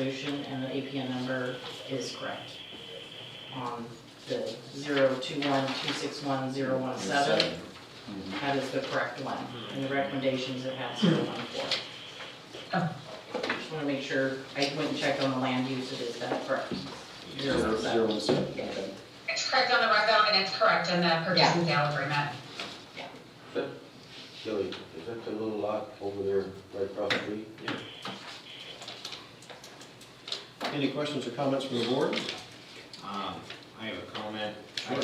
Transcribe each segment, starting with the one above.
resolution, and the APN number is correct. On the 021261017, that is the correct one. And the recommendations it has 014. Just want to make sure, I went and checked on the land use, it is that correct. 017. Yeah. Okay. It's correct on the record, and it's correct in the purchase and sale agreement. Kelly, is that the little lot over there right across the street? Any questions or comments from the board? I have a comment. Sure.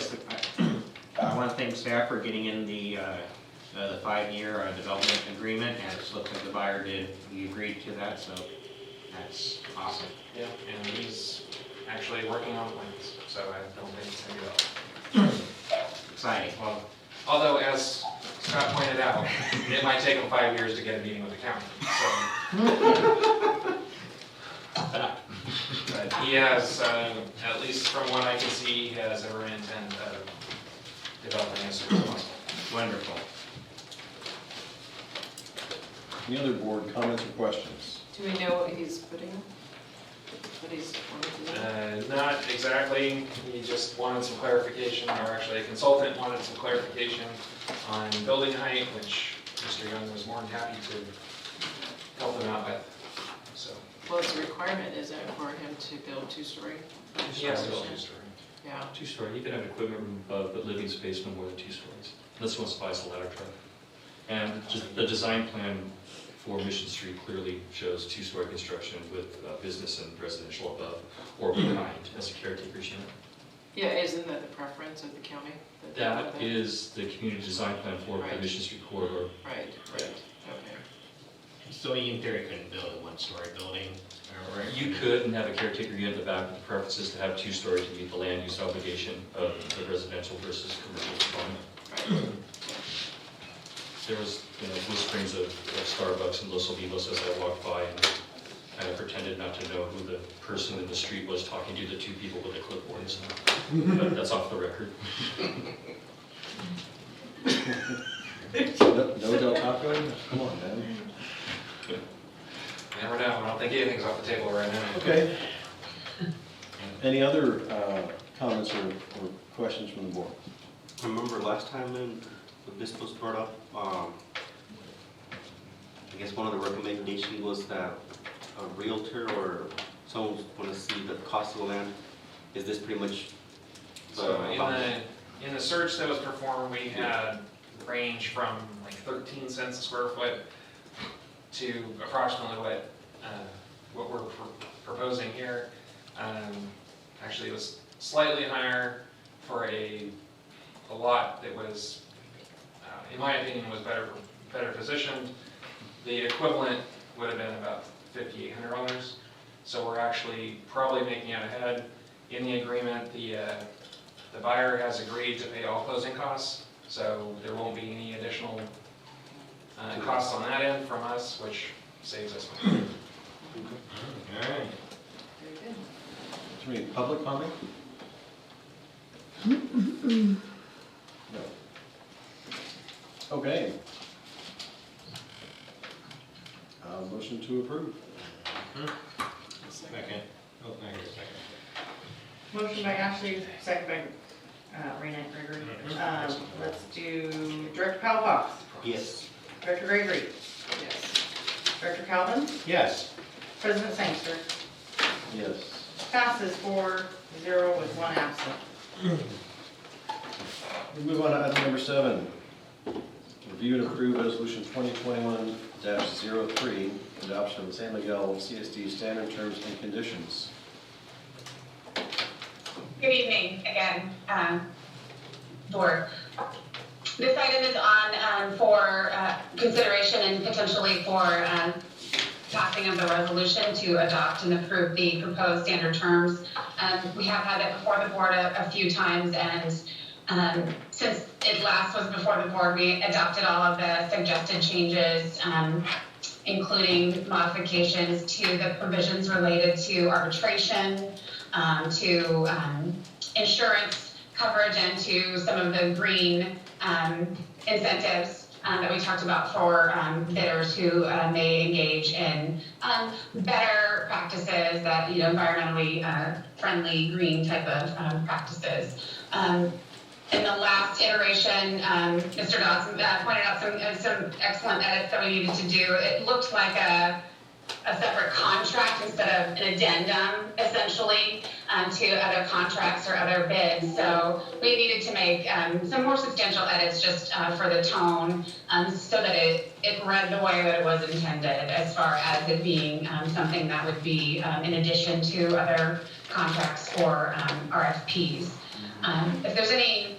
I want to thank staff for getting in the 5-year development agreement, and it looks like the buyer did. He agreed to that, so that's awesome. Yeah, and he's actually working on plans, so I don't think it's gonna be that. Exciting. Well, although as Scott pointed out, it might take him 5 years to get a meeting with the county, so. But he has, at least from what I can see, he has every intent of developing as soon as possible. Wonderful. Any other board comments or questions? Do we know what he's putting? What he's wanting to do? Not exactly, he just wanted some clarification, or actually a consultant wanted some clarification on building height, which Mr. Young was more than happy to help him out with, so. Well, it's a requirement, isn't it, for him to build two-story? He has to build a two-story. Yeah. Two-story, you can have equipment room above, but living space no more than 2 stories. This one supplies a ladder truck. And just the design plan for Mission Street clearly shows 2-story construction with business and residential above or behind as a caretaker's unit. Yeah, isn't that the preference of the county? They want That is the community design plan for the Right. Mission Street corridor. Right, okay. So you in theory couldn't build a 1-story building? Or You could and have a caretaker unit in the back, but the preference is to have 2 stories to meet the land use obligation of the residential versus commercial development. Right. There was, whisperings of Starbucks and Los Olivos as I walked by, and kind of pretended not to know who the person in the street was talking to, the 2 people with the clipboards. But that's off the record. No Del Taco? Come on, man. Never know, I don't think anything's off the table right now. Okay. Any other comments or questions from the board? I remember last time when this was brought up, I guess one of the recommendations was that a realtor or someone want to see the cost of the land. Is this pretty much So in the search that was performed, we had range from like 13 cents a square foot to approximately what we're proposing here. Actually, it was slightly higher for a lot that was, in my opinion, was better positioned. The equivalent would have been about $5,800. So we're actually probably making it ahead. In the agreement, the buyer has agreed to pay all closing costs, so there won't be any additional costs on that end from us, which saves us money. All right. Very good. Is there any public comment? No. Okay. Motion to approve. Second. Oh, I hear a second. Motion by Ashley, second by Renee Gregory. Let's do Director Powell Fox, yes? Director Gregory, Yes. Director Calvin, Yes. President Sangster. Yes. Passes 4-0 with 1 absent. We move on to item number 7. Review and approve resolution 2021-03, adoption of the San Miguel CSD standard terms and conditions. Good evening again, board. This item is on for consideration and potentially for passing of the resolution to adopt and approve the proposed standard terms. We have had it before the board a few times, and since it last was before the board, we adopted all of the suggested changes, including modifications to the provisions related to arbitration, to insurance coverage, and to some of the green incentives that we talked about for bidders who may engage in better practices that, environmentally friendly, green type of practices. In the last iteration, Mr. Dodds pointed out some excellent edits that we needed to do. It looked like a separate contract instead of an addendum, essentially, to other contracts or other bids. So we needed to make some more substantial edits just for the tone, so that it read the way that it was intended, as far as it being something that would be in addition to other contracts or RFPs. If there's any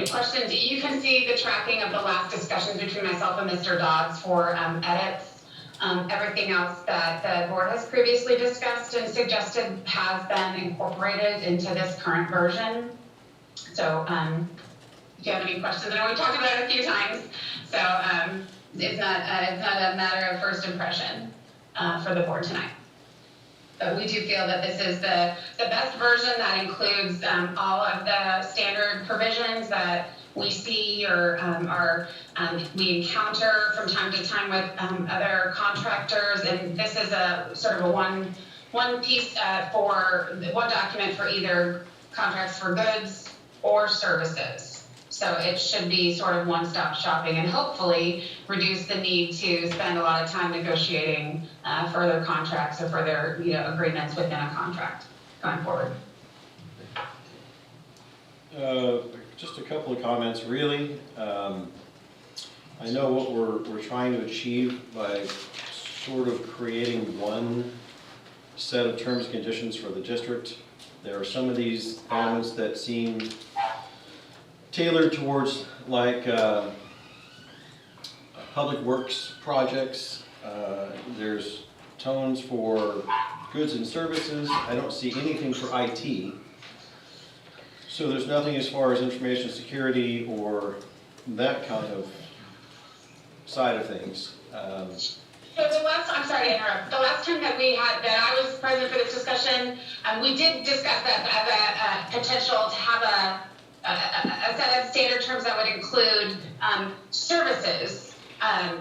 questions, you can see the tracking of the last discussions between myself and Mr. Dodds for edits. Everything else that the board has previously discussed and suggested has been incorporated into this current version. So if you have any questions, I know we talked about it a few times, so it's not a matter of first impression for the board tonight. But we do feel that this is the best version that includes all of the standard provisions that we see or we encounter from time to time with other contractors, and this is a sort of a one piece for one document for either contracts for goods or services. So it should be sort of one-stop shopping and hopefully reduce the need to spend a lot of time negotiating further contracts or further agreements within a contract going forward. Just a couple of comments, really. I know what we're trying to achieve by sort of creating one set of terms and conditions for the district. There are some of these elements that seem tailored towards like public works projects. There's tones for goods and services. I don't see anything for IT. So there's nothing as far as information security or that kind of side of things. So I'm sorry to interrupt. The last time that I was present for this discussion, we did discuss that as a potential to have a set of standard terms that would include services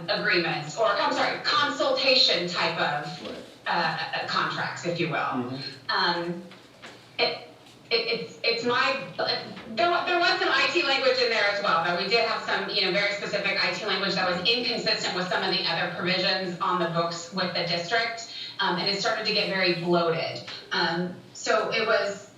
agreements, or consultation type of contracts, if you will. It's my, there was some IT language in there as well, but we did have some, very specific IT language that was inconsistent with some of the other provisions on the books with the district, and it started to get very bloated. So it was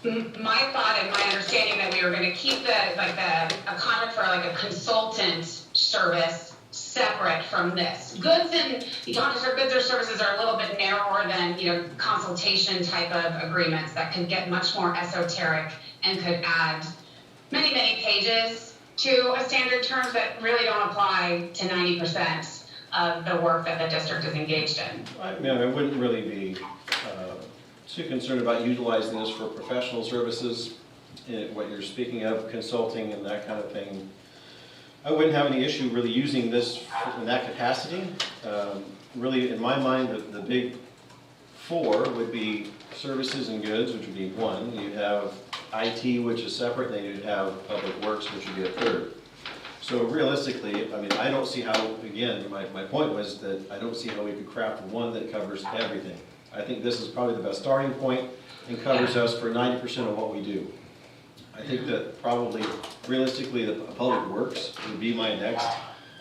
my thought and my understanding that we were going to keep a contract for like a consultant service separate from this. Goods and contracts for goods or services are a little bit narrower than consultation type of agreements that could get much more esoteric and could add many pages to a standard terms that really don't apply to 90% of the work that the district is engaged in. I wouldn't really be too concerned about utilizing this for professional services, what you're speaking of, consulting and that kind of thing. I wouldn't have any issue really using this in that capacity. Really, in my mind, the big four would be services and goods, which would be one. You'd have IT, which is separate, and then you'd have public works, which would be a third. So realistically, I don't see how, again, my point was that I don't see how we could craft one that covers everything. I think this is probably the best starting point and covers us for 90% of what we do. I think that probably, realistically, the public works would be my next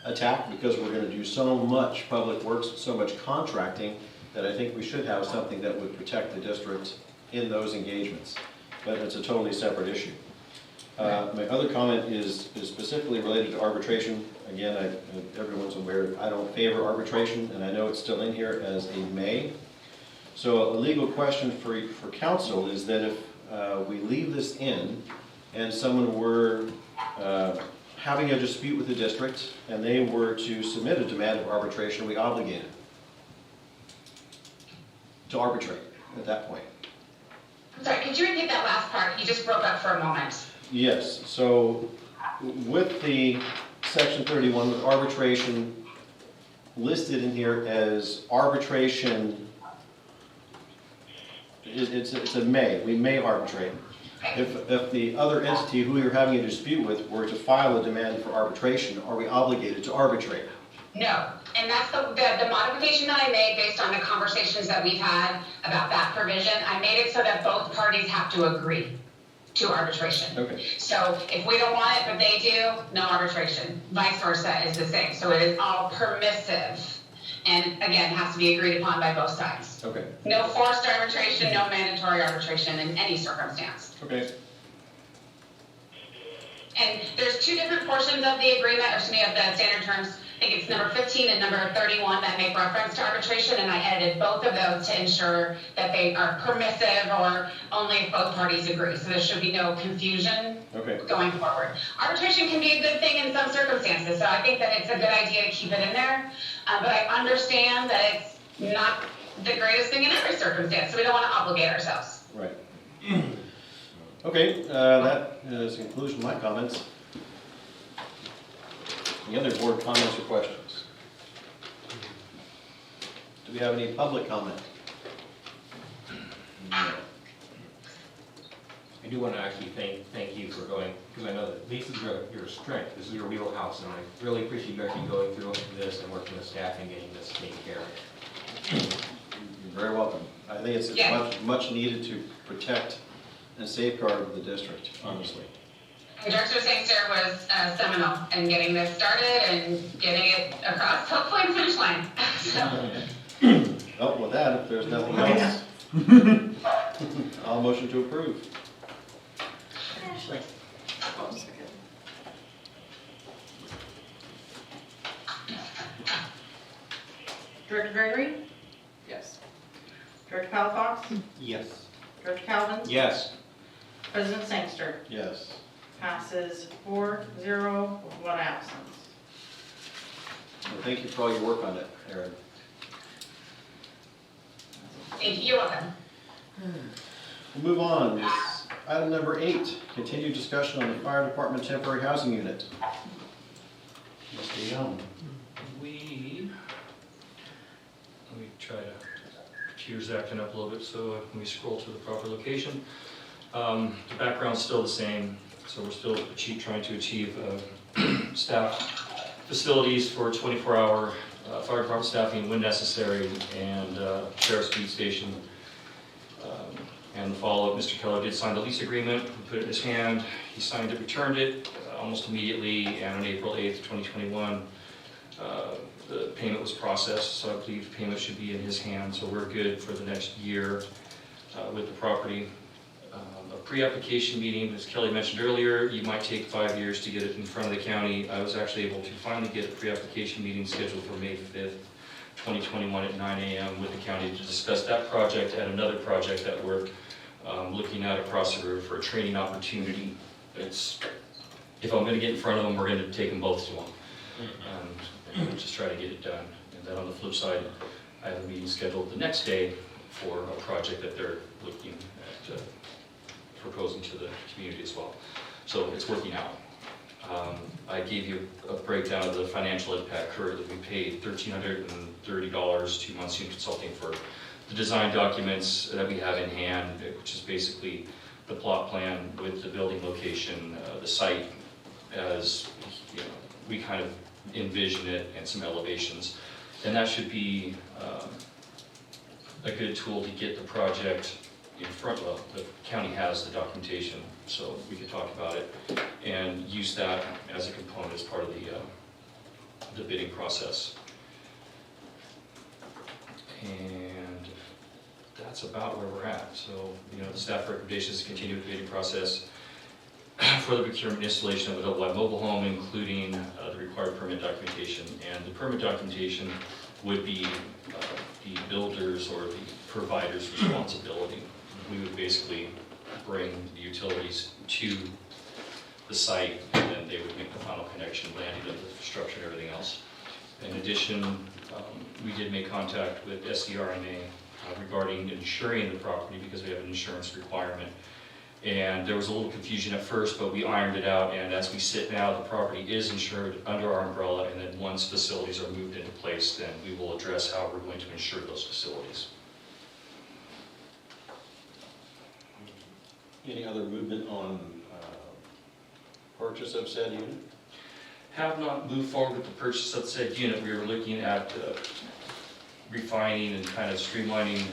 attack, because we're going to do so much public works, so much contracting, that I think we should have something that would protect the district in those engagements. But it's a totally separate issue. My other comment is specifically related to arbitration. Again, everyone's aware I don't favor arbitration, and I know it's still in here as a may. So a legal question for council is that if we leave this in and someone were having a dispute with the district and they were to submit a demand of arbitration, are we obligated to arbitrate at that point? I'm sorry, could you repeat that last part? You just broke up for a moment. Yes, so with the section 31, with arbitration listed in here as arbitration, it's a may, we may arbitrate. If the other entity who you're having a dispute with were to file a demand for arbitration, are we obligated to arbitrate? No, and that's the modification that I made based on the conversations that we've had about that provision. I made it so that both parties have to agree to arbitration. Okay. So if we don't want it, but they do, no arbitration. Vice versa is the same. So it is all permissive. And again, has to be agreed upon by both sides. Okay. No forced arbitration, no mandatory arbitration in any circumstance. Okay. And there's two different portions of the agreement, or excuse me, of the standard terms. I think it's number 15 and number 31 that make reference to arbitration, and I edited both of those to ensure that they are permissive or only if both parties agree. So there should be no confusion going forward. Arbitration can be a good thing in some circumstances, so I think that it's a good idea to keep it in there. But I understand that it's not the greatest thing in every circumstance, so we don't want to obligate ourselves. Right. Okay, that is the conclusion of my comments. Any other board comments or questions? Do we have any public comment? No. I do want to actually thank you for going, because I know that this is your strength, this is your wheelhouse, and I really appreciate you actually going through this and working with staff and getting this taken care of. You're very welcome. I think it's much needed to protect and safeguard the district, honestly. And Director Sangster was seminal in getting this started and getting it across, hopefully, the finish line. So. Oh, with that, if there's nothing else, I'll motion to approve. Ashley. Oh, second. Director Gregory? Yes. Director Palafox? Yes. Director Calvin? Yes. President Sangster? Yes. Passes 4-0 with one absence. Well, thank you for all your work on it, Aaron. Thank you. You're welcome. We'll move on. Item number 8, continued discussion on the fire department temporary housing unit. Mr. Young. Let me try to, computer's acting up a little bit, so let me scroll to the proper location. The background's still the same, so we're still trying to achieve staff facilities for 24-hour fire department staffing when necessary, and sheriff's speed station. And the follow-up, Mr. Keller did sign the lease agreement, we put it in his hand, he signed it, returned it almost immediately, and on April 8th, 2021, the payment was processed, so I believe payment should be in his hand, so we're good for the next year with the property. A pre-application meeting, as Kelly mentioned earlier, you might take 5 years to get it in front of the county. I was actually able to finally get a pre-application meeting scheduled for May 5th, 2021 at 9 a.m. with the county to discuss that project and another project that we're looking at across the river for a training opportunity. If I'm going to get in front of them, we're going to take them both to them. And just try to get it done. And then on the flip side, I have a meeting scheduled the next day for a project that they're looking at proposing to the community as well. So it's working out. I gave you a breakdown of the financial impact currently. We paid $1,330 to Monsoon Consulting for the design documents that we have in hand, which is basically the plot plan with the building location, the site as we kind of envision it, and some elevations. And that should be a good tool to get the project in front of. The county has the documentation, so we could talk about it and use that as a component as part of the bidding process. And that's about where we're at. So, the staff recommendations to continue the bidding process for the procurement and installation of a double-wide mobile home, including the required permit documentation. And the permit documentation would be the builder's or the provider's responsibility. We would basically bring the utilities to the site, and then they would make the final connection, landing of the infrastructure and everything else. In addition, we did make contact with SDRMA regarding insuring the property, because we have an insurance requirement. And there was a little confusion at first, but we ironed it out, and as we sit now, the property is insured under our umbrella, and then once facilities are moved into place, then we will address how we're going to insure those facilities. Any other movement on purchase of said unit? Have not moved forward with the purchase of said unit. We were looking at refining and kind of streamlining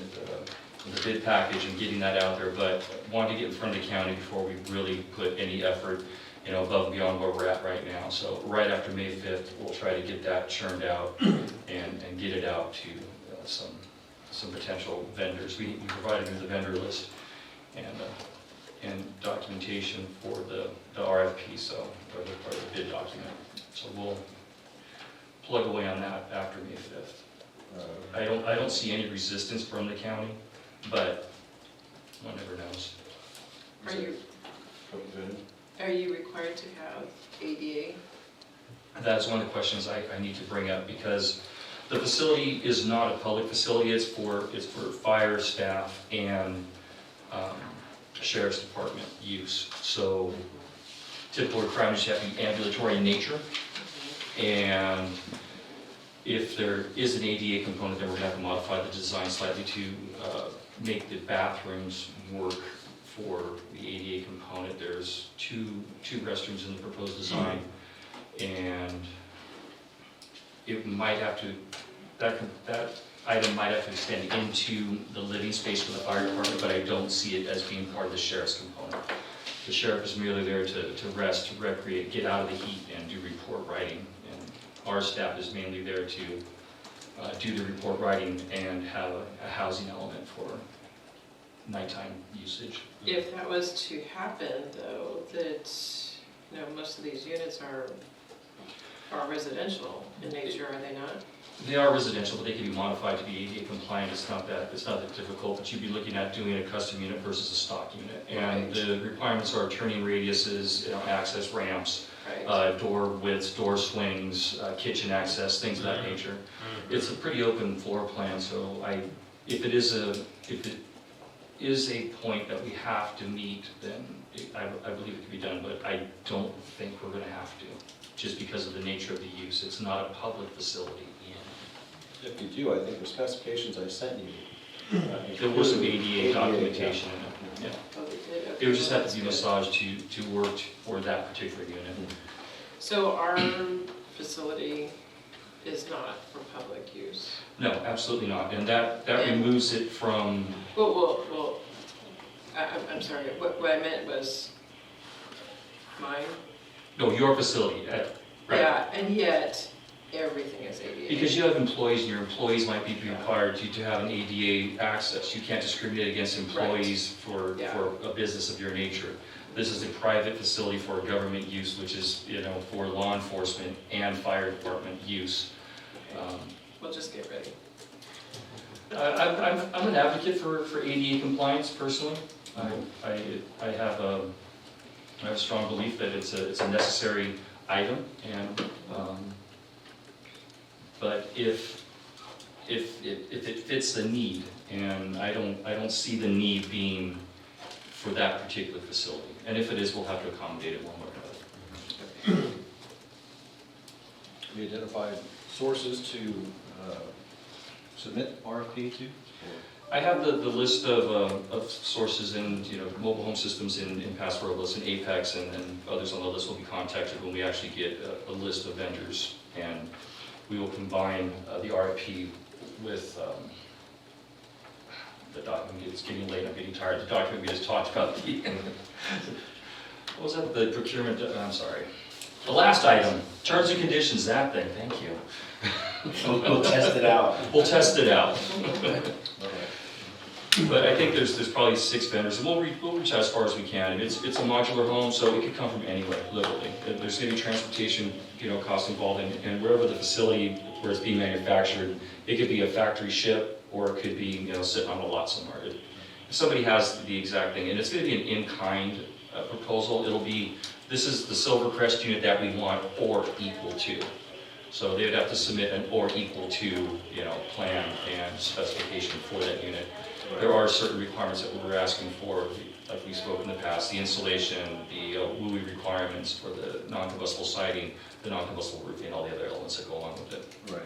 the bid package and getting that out there, but wanted to get in front of the county before we really put any effort, above and beyond where we're at right now. So right after May 5th, we'll try to get that churned out and get it out to some potential vendors. We provided them the vendor list and documentation for the RFP, or the bid document. So we'll plug away on that after May 5th. I don't see any resistance from the county, but one never knows. Are you required to have ADA? That's one of the questions I need to bring up, because the facility is not a public facility. It's for fire staff and sheriff's department use. So typical requirements have to be ambulatory in nature, and if there is an ADA component, then we're going to have to modify the design slightly to make the bathrooms work for the ADA component. There's two restrooms in the proposed design, and it might have to, that item might have to extend into the living space for the fire department, but I don't see it as being part of the sheriff's component. The sheriff is merely there to rest, to recreate, get out of the heat, and do report writing. And our staff is mainly there to do the report writing and have a housing element for nighttime usage. If that was to happen, though, that, most of these units are residential in nature, are they not? They are residential, but they can be modified to be ADA compliant. It's not that difficult, but you'd be looking at doing a custom unit versus a stock unit. And Right. the requirements are turning radiuses, access ramps, Right. door widths, door swings, kitchen access, things of that nature. It's a pretty open floor plan, so if it is a point that we have to meet, then I believe it can be done, but I don't think we're going to have to, just because of the nature of the use. It's not a public facility. If you do, I think the specifications I sent you. There was some ADA documentation in it. Yeah. Oh, they did? Okay, It would just well, have to be that's massaged to work for that particular unit. good. So our facility is not for public use? No, absolutely not. And that removes it from, Well, I'm sorry, what I meant was mine? no, your facility. Right. Yeah, and yet everything is ADA. Because you have employees, and your employees might be required to have an ADA access. You can't discriminate against employees for a business of your nature. This is a private facility for government use, which is, for law enforcement and fire department use. We'll just get ready. I'm an advocate for ADA compliance personally. I have a strong belief that it's a necessary item, and but if it fits the need, and I don't see the need being for that particular facility, and if it is, we'll have to accommodate it one way or another. We identified sources to submit RFP to? I have the list of sources in, mobile home systems in Paso Robles and Apex, and others on the list will be contacted when we actually get a list of vendors, and we will combine the RFP with the document. It's getting late, I'm getting tired. The document we just talked about. What was that? The procurement, I'm sorry. The last item, terms and conditions, that thing, thank you. We'll test it out. We'll test it out. But I think there's probably 6 vendors, and we'll reach out as far as we can. It's a modular home, so it could come from anywhere, literally. There's going to be transportation, cost involved, and wherever the facility where it's being manufactured, it could be a factory ship, or it could be sitting on a lot somewhere. If somebody has the exact thing, and it's going to be an in-kind proposal, it'll be, this is the Silvercrest unit that we want, or equal to. So they would have to submit an or equal to, plan and specification for that unit. There are certain requirements that we're asking for, like we spoke in the past, the insulation, the WUI requirements for the non-combustible siding, the non-combustible roofing, and all the other elements that go along with it. Right.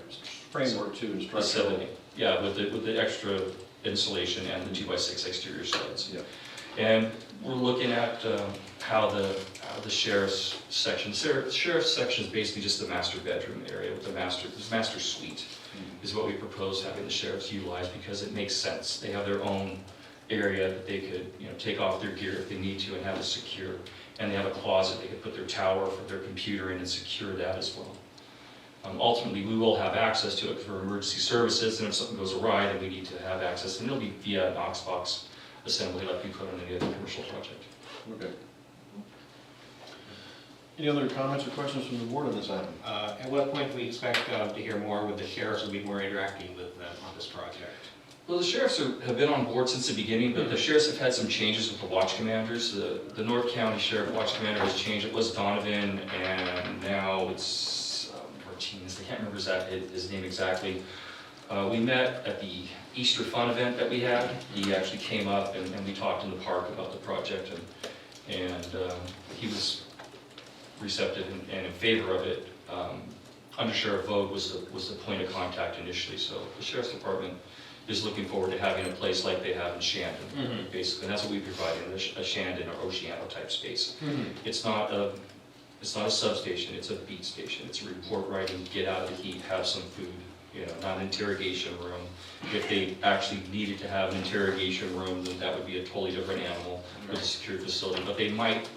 Framework to instructional. Facility. Yeah, with the extra insulation and the 2x6 exterior studs. Yeah. And we're looking at how the sheriff's section, sheriff's section is basically just the master bedroom area with the master suite is what we propose having the sheriffs utilize because it makes sense. They have their own area that they could, take off their gear if they need to and have it secure. And they have a closet they could put their tower for their computer in and secure that as well. Ultimately, we will have access to it for emergency services, and if something goes awry, then we need to have access, and it'll be via an aux box assembly like we put on any other commercial project. Okay. Any other comments or questions from the board on this item? At what point do we expect to hear more with the sheriffs will be more interacting with them on this project? Well, the sheriffs have been on board since the beginning, but the sheriffs have had some changes with the watch commanders. The North County Sheriff Watch Commander has changed. It was Donovan, and now it's Martinez. I can't remember his name exactly. We met at the Easter Fun event that we had. He actually came up and we talked in the park about the project, and he was receptive and in favor of it. Under Sheriff Vogt was the point of contact initially, so the Sheriff's Department is looking forward to having a place like they have in Shandon, basically, and that's what we provide in a Shandon or Oceano type space. It's not a substation, it's a beat station. It's a report writing, get out of the heat, have some food, not an interrogation room. If they actually needed to have an interrogation room, then that would be a totally different animal with a secure facility. But they might,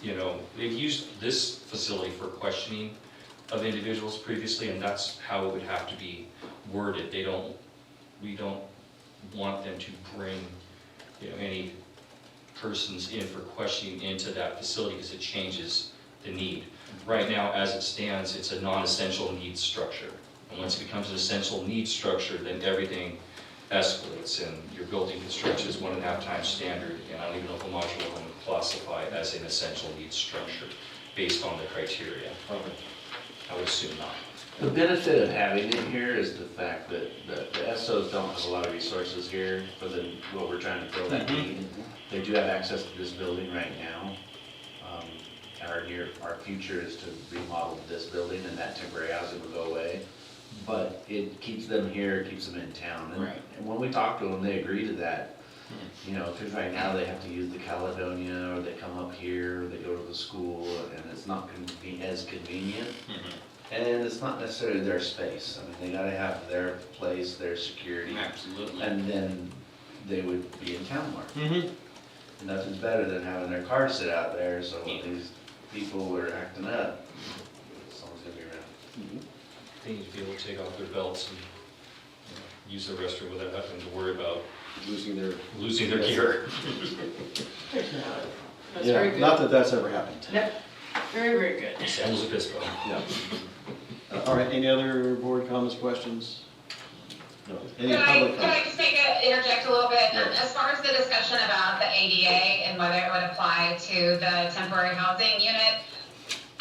they've used this facility for questioning of individuals previously, and that's how it would have to be worded. We don't want them to bring, any persons in for questioning into that facility because it changes the need. Right now, as it stands, it's a non-essential needs structure. And once it becomes an essential needs structure, then everything escalates, and your building construction is 1.5 times standard, and I don't even know if a modular home would classify as an essential needs structure based on the criteria. I would assume not. The benefit of having it here is the fact that the SOs don't have a lot of resources here for what we're trying to fill that need. They do have access to this building right now. Our future is to remodel this building, and that temporary housing will go away. But it keeps them here, it keeps them in town. And when we talk to them, they agree to that. Because right now they have to use the Caledonia, or they come up here, or they go to the school, and it's not as convenient. And it's not necessarily their space. I mean, they gotta have their place, their security. Absolutely. And then they would be in town more. And nothing's better than having their car sit out there, so when these people are acting up, someone's gonna be around. They need to be able to take off their belts and use the restroom without having to worry about Losing their gear. That's very good. Not that that's ever happened. Yep, very, very good. San Luis Obispo. Yeah. All right, any other board comments, questions? No. Any Could public I comments? just interject a little bit? Yeah. As far as the discussion about the ADA and whether it would apply to the temporary housing unit,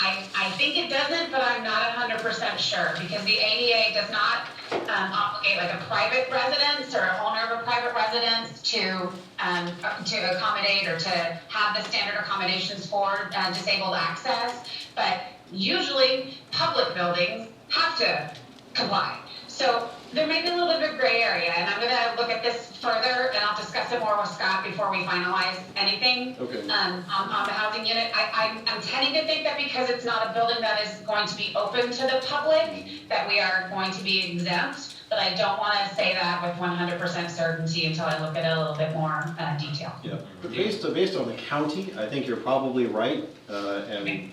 I think it doesn't, but I'm not 100% sure, because the ADA does not obligate like a private residence or a owner of a private residence to accommodate or to have the standard accommodations for disabled access, but usually public buildings have to comply. So there may be a little bit of a gray area, and I'm gonna look at this further, and I'll discuss it more with Scott before we finalize anything. Okay. On the housing unit. I'm tending to think that because it's not a building that is going to be open to the public, that we are going to be exempt, but I don't wanna say that with 100% certainty until I look at it a little bit more detail. Yeah, but based on the county, I think you're probably right, and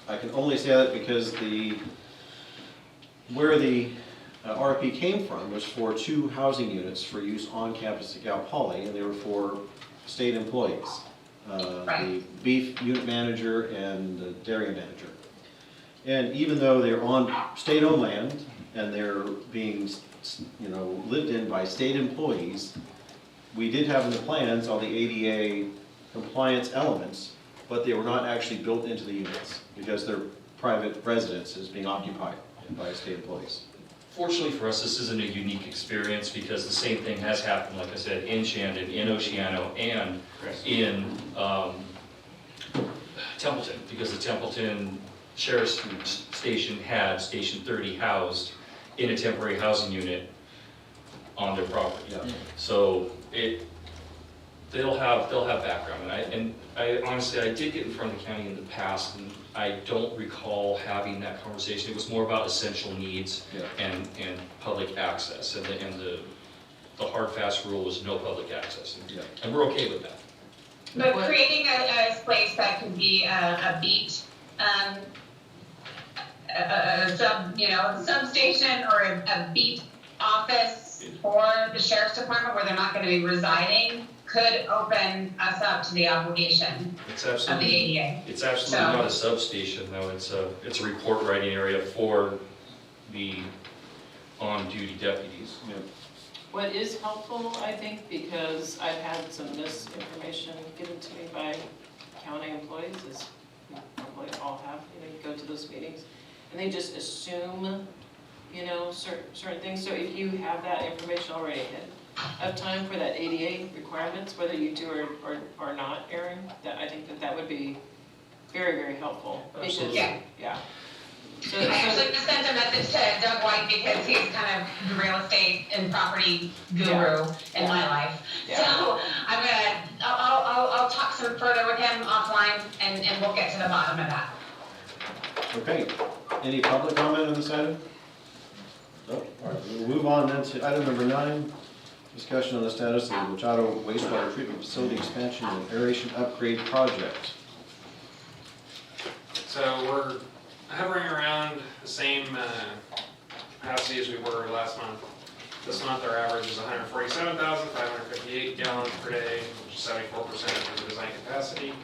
I can only say that because where the RFP came from was for 2 housing units for use on campus at Cal Poly, and they were for state employees. The beef unit manager and the dairy manager. And even though they're on state-owned land and they're being, lived in by state employees, we did have in the plans all the ADA compliance elements, but they were not actually built into the units because they're private residences being occupied by state employees. Fortunately for us, this isn't a unique experience because the same thing has happened, like I said, in Shandon, in Oceano, and in Templeton, because the Templeton Sheriff's Station had Station 30 housed in a temporary housing unit on their property. Yeah. So they'll have background, and I honestly, I did get in front of the county in the past, and I don't recall having that conversation. It was more about essential needs Yeah. and public access, and the hard, fast rule was no public access, Yeah. and we're okay with that. But creating a place that could be a beat, substation or a beat office for the sheriff's department where they're not gonna be residing could open us up to the obligation It's of the absolutely, ADA. it's absolutely not a substation, though. It's a report writing area for the on-duty deputies. Yeah. What is helpful, I think, because I've had some misinformation given to me by county employees, as you probably all have, you go to those meetings, and they just assume, certain things. So if you have that information already ahead of time for that ADA requirements, whether you do or not, Aaron, that I think that would be very, very helpful. Because- Absolutely. Yeah. So, I actually just sent a message to Doug White because he's kind of the real estate and property guru in my life. Yeah. So I'll talk some further with him offline and we'll get to the bottom of that. Okay, any public comment on this item? No, all right, we'll move on then to item number 9, discussion on the status of the Machado wastewater treatment facility expansion and aeration upgrade project. So we're hovering around the same capacity as we were last month. This month, our average is 147,558 gallons per day, which is 74% of the design capacity,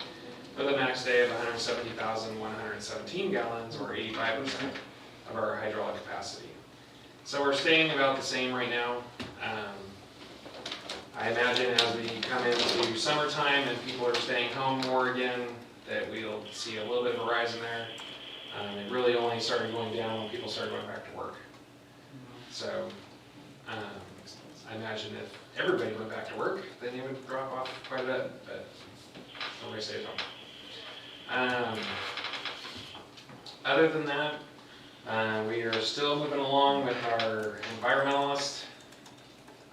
with a max day of 170,117 gallons, or 85% of our hydraulic capacity. So we're staying about the same right now. I imagine as we come into summertime and people are staying home more again, that we'll see a little bit of a rise in there. It really only started going down when people started going back to work. So I imagine if everybody went back to work, then it would drop off quite a bit, but nobody stays home. Other than that, we are still moving along with our environmentalist.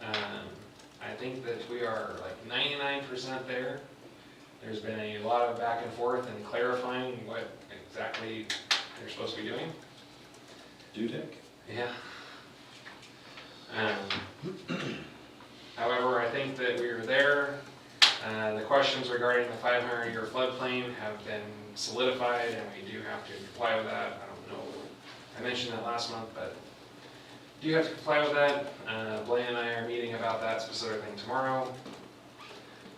I think that we are like 99% there. There's been a lot of back and forth and clarifying what exactly they're supposed to be doing. Dudek? Yeah. However, I think that we are there. The questions regarding the 500-year floodplain have been solidified, and we do have to comply with that. I don't know, I mentioned that last month, but do have to comply with that. Blaine and I are meeting about that specific thing tomorrow,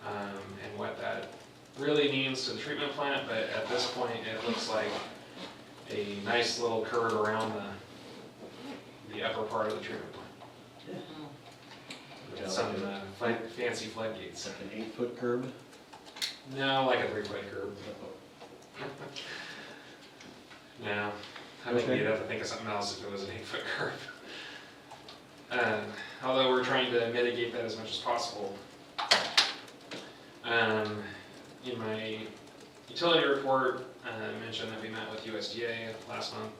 and what that really means to the treatment plant, but at this point, it looks like a nice little curve around the upper part of the treatment plant. With some fancy floodgates. Like an 8-foot curb? No, like a 3-foot curb. No, I think Okay. you'd have to think of something else if it was an 8-foot curb. Although we're trying to mitigate that as much as possible. In my utility report, I mentioned that we met with USDA last month.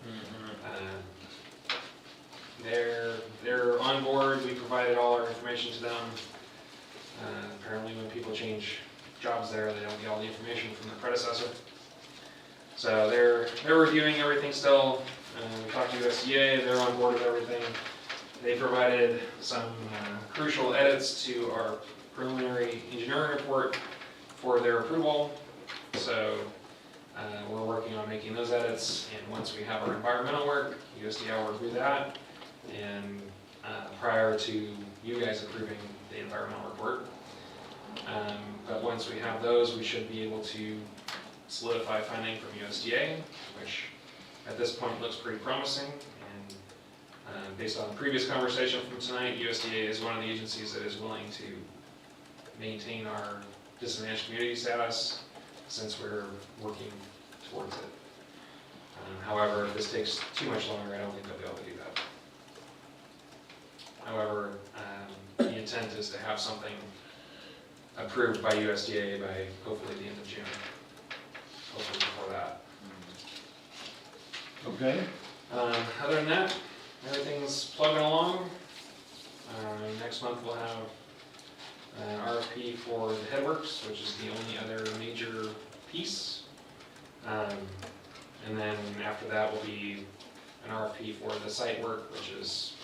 They're on board. We provided all our information to them. Apparently when people change jobs there, they don't get all the information from the predecessor. So they're reviewing everything still. We talked to USDA, they're on board with everything. They provided some crucial edits to our preliminary engineering report for their approval. So we're working on making those edits, and once we have our environmental work, USDA will review that, and prior to you guys approving the environmental report. But once we have those, we should be able to solidify funding from USDA, which at this point looks pretty promising. And based on the previous conversation from tonight, USDA is one of the agencies that is willing to maintain our disadvantaged community status since we're working towards it. However, if this takes too much longer, I don't think they'll be able to do that. However, the intent is to have something approved by USDA by hopefully the end of June. Hopefully before that. Okay. Other than that, everything's plugging along. Next month we'll have an RFP for the headworks, which is the only other major piece. And then after that will be an RFP for the site work, which is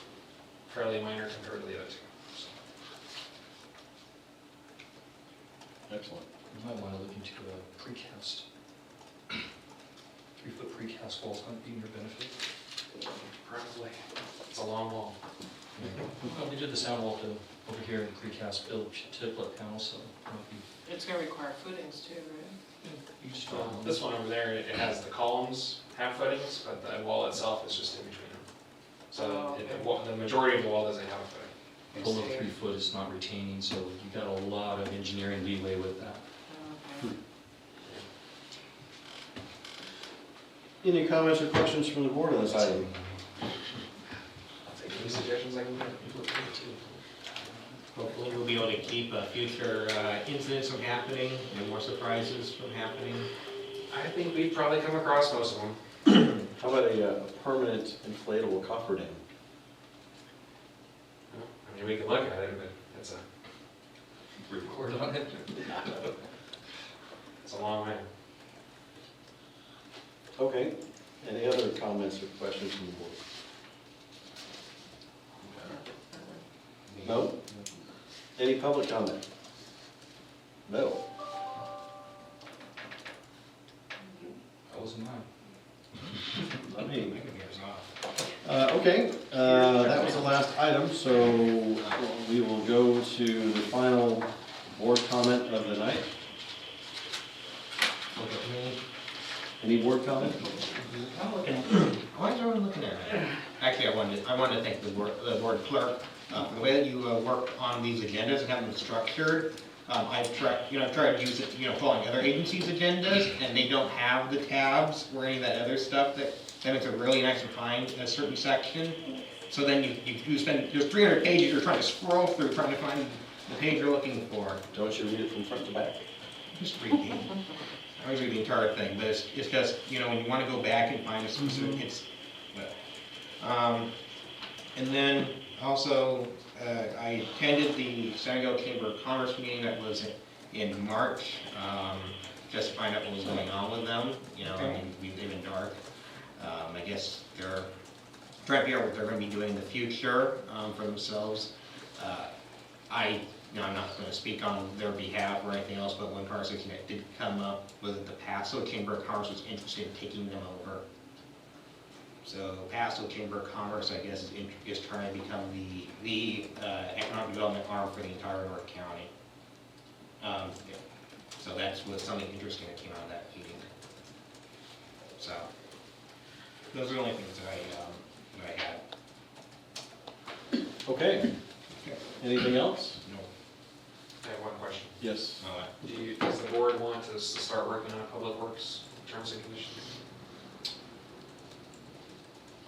fairly minor compared to the other two. So, Excellent. You might want to look into a precast. 3-foot precast walls might be in your benefit. probably, it's a long wall. Well, they did the sound wall to, over here in precast built tip-up panels, so it might be, It's gonna require footings too, right? you just, This one over there, it has the columns have footings, but the wall itself is just in between them. So Oh, the majority of the wall doesn't have a footing. below 3 foot is not retaining, so you got a lot of engineering leeway with that. Okay. Any comments or questions from the board on this item? I'll take any suggestions I can get. Hopefully we'll be able to keep future incidents from happening and more surprises from happening. I think we've probably come across most of them. How about a permanent inflatable cofferdam? I mean, we can look at it, but it's Record on it. a long way. Okay. Any other comments or questions from the board? No? Any public comment? No. That was mine. Not me. Okay, that was the last item, so we will go to the final board comment of the night. Look at me. Any board comment? I'm looking, why is everyone looking at me? Actually, I wanted to thank the board clerk for the way that you work on these agendas and have them structured. I've tried to use it, following other agencies' agendas, and they don't have the tabs or any of that other stuff that makes it really nice to find a certain section. So then you spend, there's 300 pages you're trying to scroll through, trying to find the page you're looking for. Don't you read it from front to back? Just reading. I always read the entire thing, but it's just, when you want to go back and find a specific, it's, and then also, I attended the San Miguel Chamber of Commerce meeting that was in March, just to find out what was going on with them, they've been dark. I guess they're trying to figure out what they're going to be doing in the future for themselves. I'm not going to speak on their behalf or anything else, but one conversation that did come up was that the Paso Chamber of Commerce was interested in taking them over. So Paso Chamber of Commerce, I guess, is trying to become the economic development arm for the entire North County. So that's something interesting that came out of that meeting. So those are the only things that I had. Okay. Anything else? No. I have one question. Yes. Does the board want us to start working on public works terms and conditions?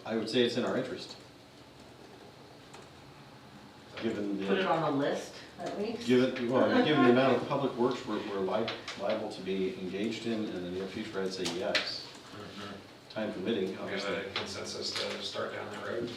I would say it's in our interest. Given Put it the, on a list, at least. given the amount of public works we're liable to be engaged in the near future, I'd say yes. Time permitting, We have obviously. a consensus to start down that road.